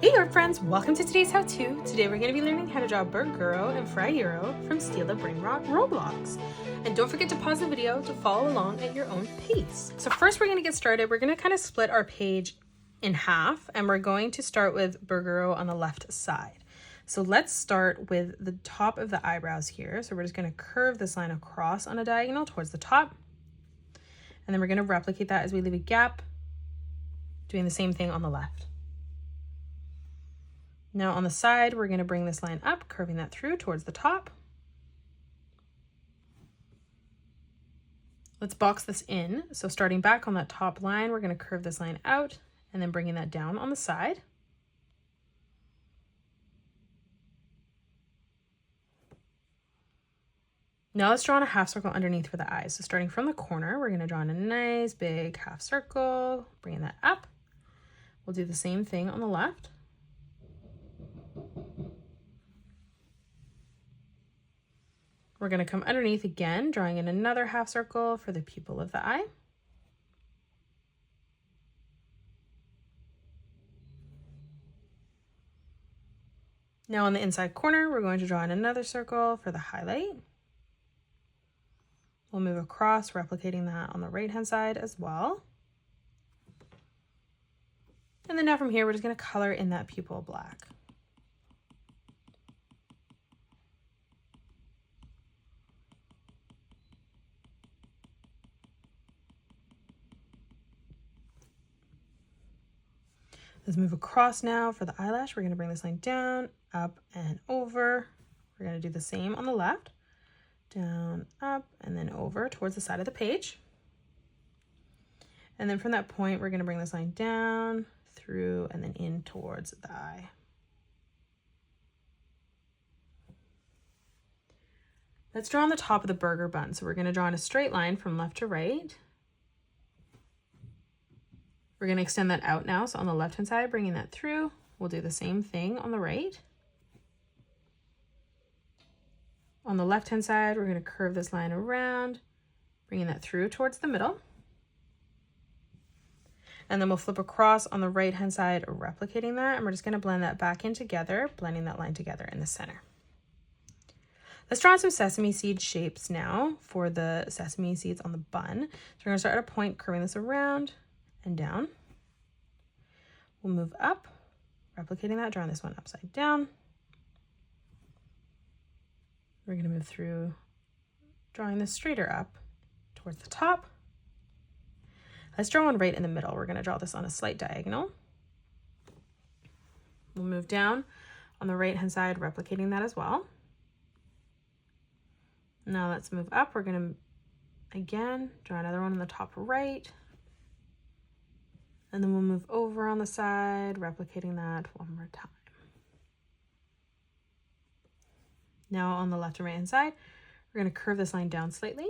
Hey art friends, welcome to today's how-to. Today we're going to be learning how to draw Burguro and Fryuro from Steal a Brainrot Roblox. And don't forget to pause the video to follow along at your own pace. So first we're going to get started. We're going to kind of split our page in half and we're going to start with Berguro on the left side. So let's start with the top of the eyebrows here. So we're just going to curve this line across on a diagonal towards the top. And then we're going to replicate that as we leave a gap, doing the same thing on the left. Now on the side, we're going to bring this line up, curving that through towards the top. Let's box this in. So starting back on that top line, we're going to curve this line out and then bringing that down on the side. Now let's draw on a half circle underneath for the eyes. So starting from the corner, we're going to draw in a nice big half circle, bringing that up. We'll do the same thing on the left. We're going to come underneath again, drawing in another half circle for the pupil of the eye. Now on the inside corner, we're going to draw in another circle for the highlight. We'll move across, replicating that on the right-hand side as well. And then now from here, we're just going to color in that pupil black. Let's move across now for the eyelash. We're going to bring this line down, up, and over. We're going to do the same on the left. Down, up, and then over towards the side of the page. And then from that point, we're going to bring this line down, through, and then in towards the eye. Let's draw on the top of the burger bun. So we're going to draw in a straight line from left to right. We're going to extend that out now. So on the left-hand side, bringing that through, we'll do the same thing on the right. On the left-hand side, we're going to curve this line around, bringing that through towards the middle. And then we'll flip across on the right-hand side, replicating that. And we're just going to blend that back in together, blending that line together in the center. Let's draw some sesame seed shapes now for the sesame seeds on the bun. So we're going to start at a point, curving this around and down. We'll move up, replicating that, drawing this one upside down. We're going to move through, drawing this straighter up towards the top. Let's draw one right in the middle. We're going to draw this on a slight diagonal. We'll move down on the right-hand side, replicating that as well. Now let's move up. We're going to, again, draw another one on the top right. And then we'll move over on the side, replicating that one more time. Now on the left and right hand side, we're going to curve this line down slightly.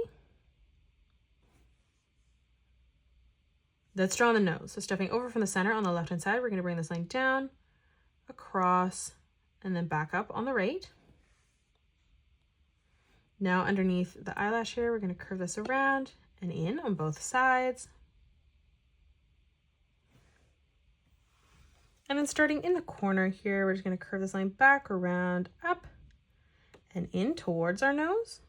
Let's draw on the nose. So stepping over from the center on the left hand side, we're going to bring this line down, across, and then back up on the right. Now underneath the eyelash here, we're going to curve this around and in on both sides. And then starting in the corner here, we're just going to curve this line back, around, up, and in towards our nose.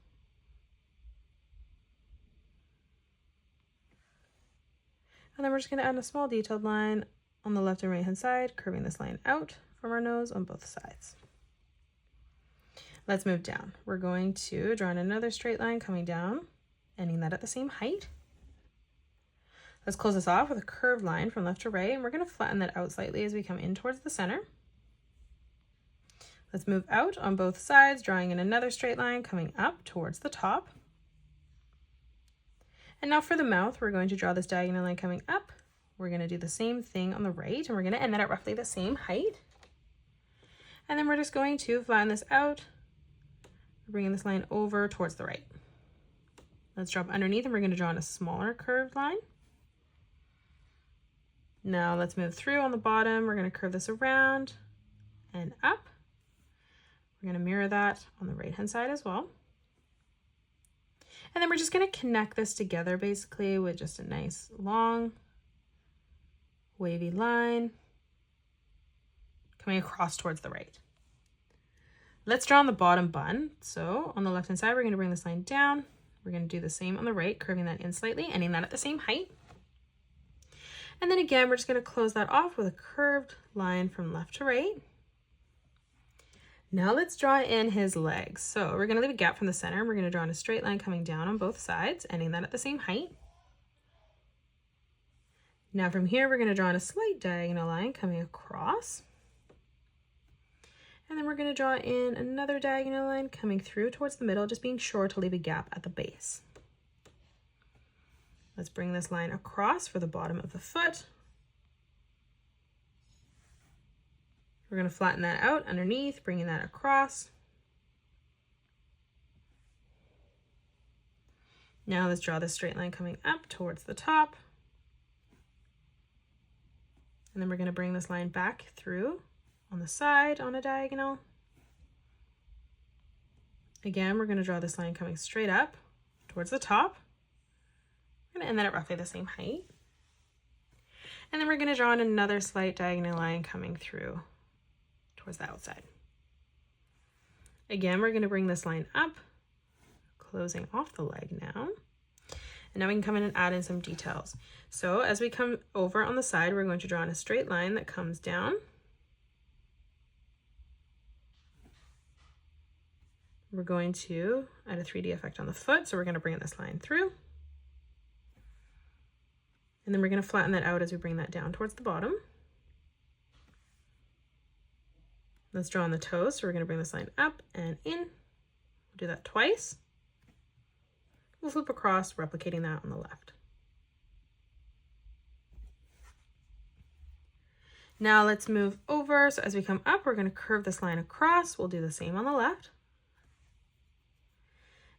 And then we're just going to add a small detailed line on the left and right hand side, curving this line out from our nose on both sides. Let's move down. We're going to draw in another straight line coming down, ending that at the same height. Let's close this off with a curved line from left to right, and we're going to flatten that out slightly as we come in towards the center. Let's move out on both sides, drawing in another straight line coming up towards the top. And now for the mouth, we're going to draw this diagonal line coming up. We're going to do the same thing on the right, and we're going to end that at roughly the same height. And then we're just going to flatten this out, bringing this line over towards the right. Let's drop underneath, and we're going to draw in a smaller curved line. Now let's move through on the bottom. We're going to curve this around and up. We're going to mirror that on the right hand side as well. And then we're just going to connect this together basically with just a nice long wavy line coming across towards the right. Let's draw on the bottom bun. So on the left hand side, we're going to bring this line down. We're going to do the same on the right, curving that in slightly, ending that at the same height. And then again, we're just going to close that off with a curved line from left to right. Now let's draw in his legs. So we're going to leave a gap from the center, and we're going to draw in a straight line coming down on both sides, ending that at the same height. Now from here, we're going to draw in a slight diagonal line coming across. And then we're going to draw in another diagonal line coming through towards the middle, just being sure to leave a gap at the base. Let's bring this line across for the bottom of the foot. We're going to flatten that out underneath, bringing that across. Now let's draw this straight line coming up towards the top. And then we're going to bring this line back through on the side on a diagonal. Again, we're going to draw this line coming straight up towards the top. We're going to end that at roughly the same height. And then we're going to draw in another slight diagonal line coming through towards the outside. Again, we're going to bring this line up, closing off the leg now. And now we can come in and add in some details. So as we come over on the side, we're going to draw in a straight line that comes down. We're going to add a 3D effect on the foot, so we're going to bring this line through. And then we're going to flatten that out as we bring that down towards the bottom. Let's draw on the toes, so we're going to bring this line up and in. We'll do that twice. We'll flip across, replicating that on the left. Now let's move over. So as we come up, we're going to curve this line across. We'll do the same on the left.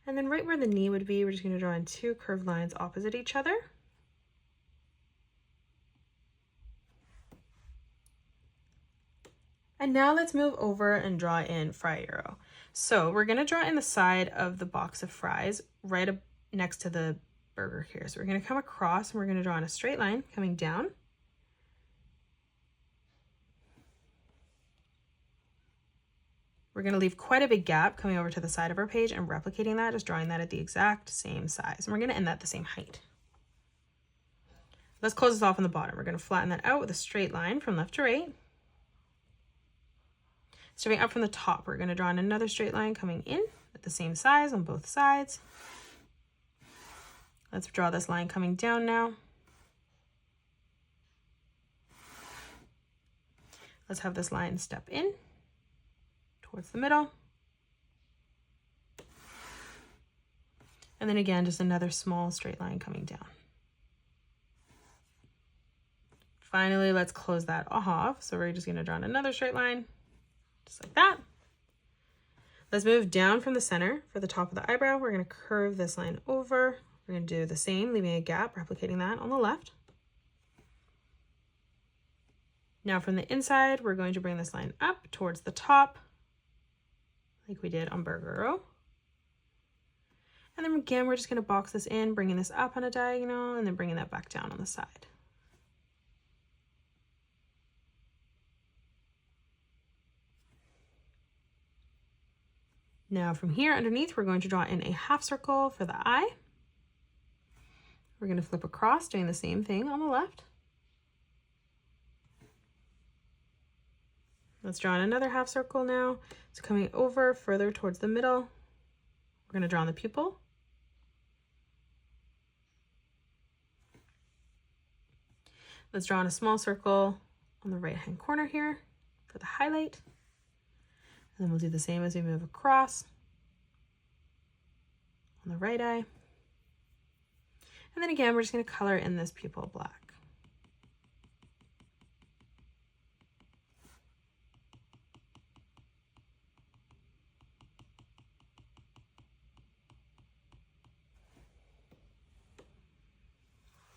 And then right where the knee would be, we're just going to draw in two curved lines opposite each other. And now let's move over and draw in Fryuro. So we're going to draw in the side of the box of fries right up next to the burger here. So we're going to come across and we're going to draw in a straight line coming down. We're going to leave quite a big gap coming over to the side of our page and replicating that, just drawing that at the exact same size. And we're going to end that at the same height. Let's close this off on the bottom. We're going to flatten that out with a straight line from left to right. Starting up from the top, we're going to draw in another straight line coming in at the same size on both sides. Let's draw this line coming down now. Let's have this line step in towards the middle. And then again, just another small straight line coming down. Finally, let's close that off. So we're just going to draw in another straight line, just like that. Let's move down from the center for the top of the eyebrow. We're going to curve this line over. We're going to do the same, leaving a gap, replicating that on the left. Now from the inside, we're going to bring this line up towards the top, like we did on Berguro. And then again, we're just going to box this in, bringing this up on a diagonal and then bringing that back down on the side. Now from here underneath, we're going to draw in a half circle for the eye. We're going to flip across, doing the same thing on the left. Let's draw in another half circle now. So coming over further towards the middle, we're going to draw in the pupil. Let's draw in a small circle on the right-hand corner here for the highlight. And then we'll do the same as we move across on the right eye. And then again, we're just going to color in this pupil black.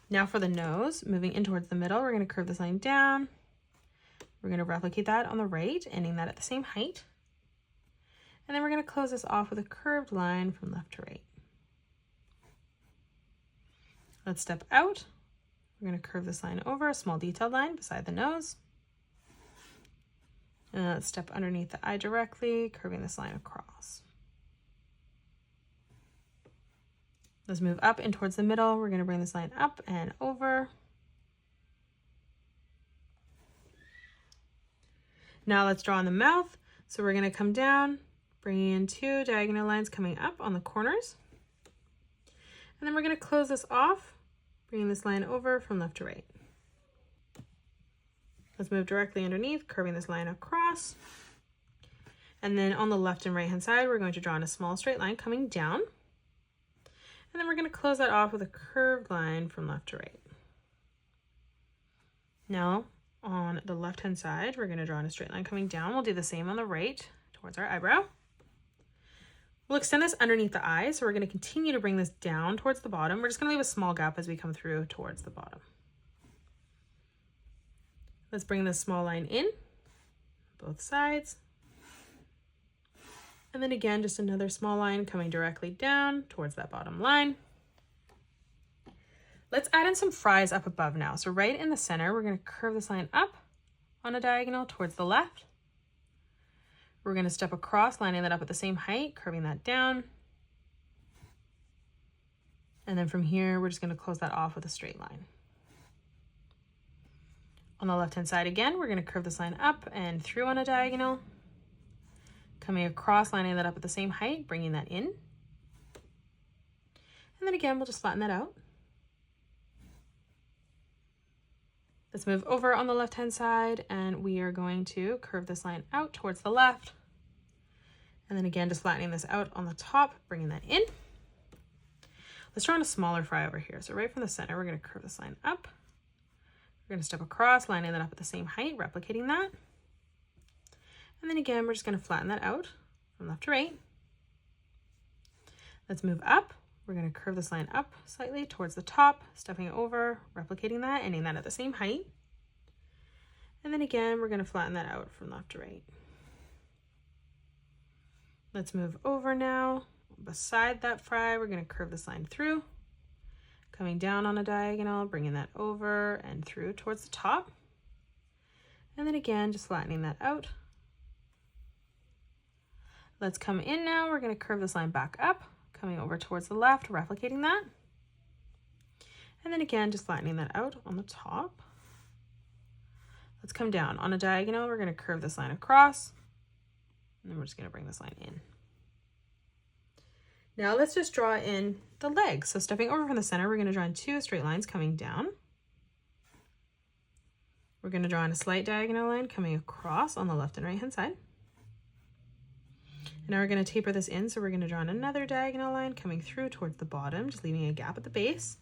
Now for the nose, moving in towards the middle, we're going to curve this line down. We're going to replicate that on the right, ending that at the same height. And then we're going to close this off with a curved line from left to right. Let's step out. We're going to curve this line over, a small detailed line beside the nose. And let's step underneath the eye directly, curving this line across. Let's move up and towards the middle. We're going to bring this line up and over. Now let's draw on the mouth. So we're going to come down, bringing in 2 diagonal lines coming up on the corners. And then we're going to close this off, bringing this line over from left to right. Let's move directly underneath, curving this line across. And then on the left and right hand side, we're going to draw in a small straight line coming down. And then we're going to close that off with a curved line from left to right. Now, on the left-hand side, we're going to draw in a straight line coming down. We'll do the same on the right towards our eyebrow. We'll extend this underneath the eye, so we're going to continue to bring this down towards the bottom. We're just going to leave a small gap as we come through towards the bottom. Let's bring this small line in, both sides. And then again, just another small line coming directly down towards that bottom line. Let's add in some fries up above now. So right in the center, we're going to curve this line up on a diagonal towards the left. We're going to step across, lining that up at the same height, curving that down. And then from here, we're just going to close that off with a straight line. On the left-hand side again, we're going to curve this line up and through on a diagonal. Coming across, lining that up at the same height, bringing that in. And then again, we'll just flatten that out. Let's move over on the left-hand side, and we are going to curve this line out towards the left. And then again, just flattening this out on the top, bringing that in. Let's draw on a smaller fry over here. So right from the center, we're going to curve this line up. We're going to step across, lining that up at the same height, replicating that. And then again, we're just going to flatten that out from left to right. Let's move up. We're going to curve this line up slightly towards the top, stepping over, replicating that, ending that at the same height. And then again, we're going to flatten that out from left to right. Let's move over now. Beside that fry, we're going to curve this line through, coming down on a diagonal, bringing that over and through towards the top. And then again, just flattening that out. Let's come in now. We're going to curve this line back up, coming over towards the left, replicating that. And then again, just flattening that out on the top. Let's come down on a diagonal. We're going to curve this line across, and then we're just going to bring this line in. Now let's just draw in the legs. So stepping over from the center, we're going to draw in 2 straight lines coming down. We're going to draw in a slight diagonal line coming across on the left and right hand side. And now we're going to taper this in, so we're going to draw in another diagonal line coming through towards the bottom, just leaving a gap at the base.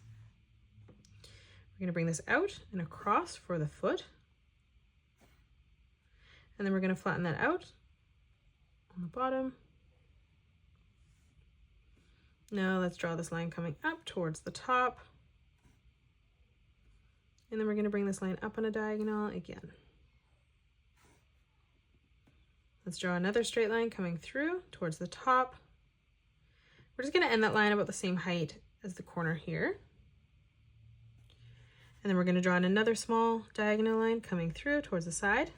We're going to bring this out and across for the foot. And then we're going to flatten that out on the bottom. Now let's draw this line coming up towards the top. And then we're going to bring this line up on a diagonal again. Let's draw another straight line coming through towards the top. We're just going to end that line about the same height as the corner here. And then we're going to draw in another small diagonal line coming through towards the side.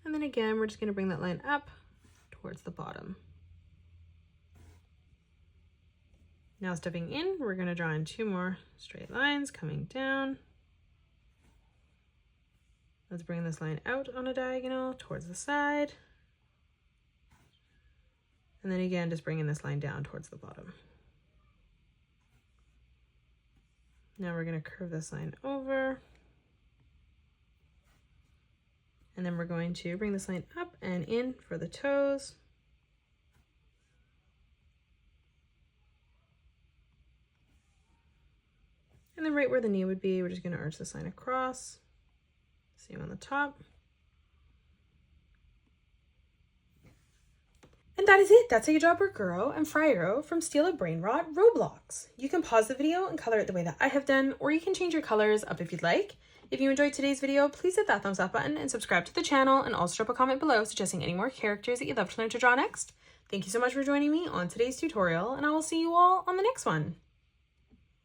And then again, we're just going to bring that line up towards the bottom. Now stepping in, we're going to draw in 2 more straight lines coming down. Let's bring this line out on a diagonal towards the side. And then again, just bringing this line down towards the bottom. Now we're going to curve this line over. And then we're going to bring this line up and in for the toes. And then right where the knee would be, we're just going to arch this line across. Same on the top. And that is it. That's how you draw Burguro and Fryuro from Steal a Brainrot Roblox. You can pause the video and color it the way that I have done, or you can change your colors up if you'd like. If you enjoyed today's video, please hit that thumbs up button and subscribe to the channel, and also drop a comment below suggesting any more characters that you'd love to learn to draw next. Thank you so much for joining me on today's tutorial, and I will see you all on the next one.